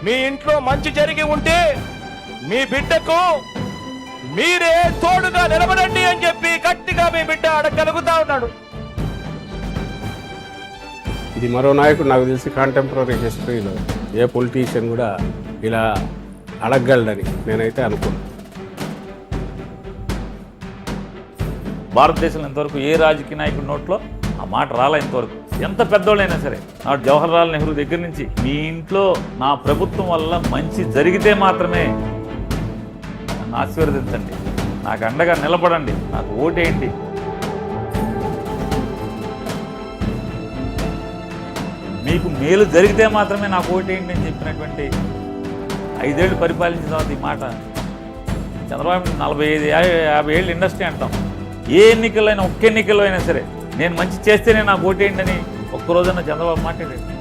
మీ ఇంట్లో మంచి జరిగి ఉంటే మీ బిడ్డకు మీరే తోడుగా నిలబడండి అని చెప్పి గట్టిగా మీ బిడ్డ అడగలుగుతా ఉన్నాడు. ఇది మరో నాయకుడు నాకు తెలిసి కాంటెంపరీ హిస్టరీలో ఏ పొలిటీషియన్ కూడా ఇలా అడగగలడని నేనైతే అనుకున్నాను. భారతదేశంలో ఇంతవరకు ఏ రాజకీయ నాయకుడి నోట్లో ఆ మాట రాలే ఇంతవరకు. ఎంత పెద్దోళ్ళైనా సరే, నాడు జవహర్లాల్ నెహ్రూ దగ్గర నుంచి మీ ఇంట్లో నా ప్రభుత్వం వల్ల మంచి జరిగితే మాత్రమే నన్ను ఆశీర్వదించండి, నాకు అండగా నిలబడండి, నాకు ఓటేయండి. మీకు మేలు జరిగితే మాత్రమే నాకు ఓటేయండి అని చెప్పినటువంటి 5 ఏళ్ళు పరిపాలించిన తర్వాత ఈ మాట చంద్రబాబు 45-50 ఏళ్ళు ఇండస్ట్రీ అంటాం. ఏ ఎన్నికలైనా, ఒక్క ఎన్నికల్లో అయినా సరే నేను మంచి చేస్తేనే నాకు ఓటేయండి అని ఒక్కరోజన్నా చంద్రబాబు మాట్లాడాడు.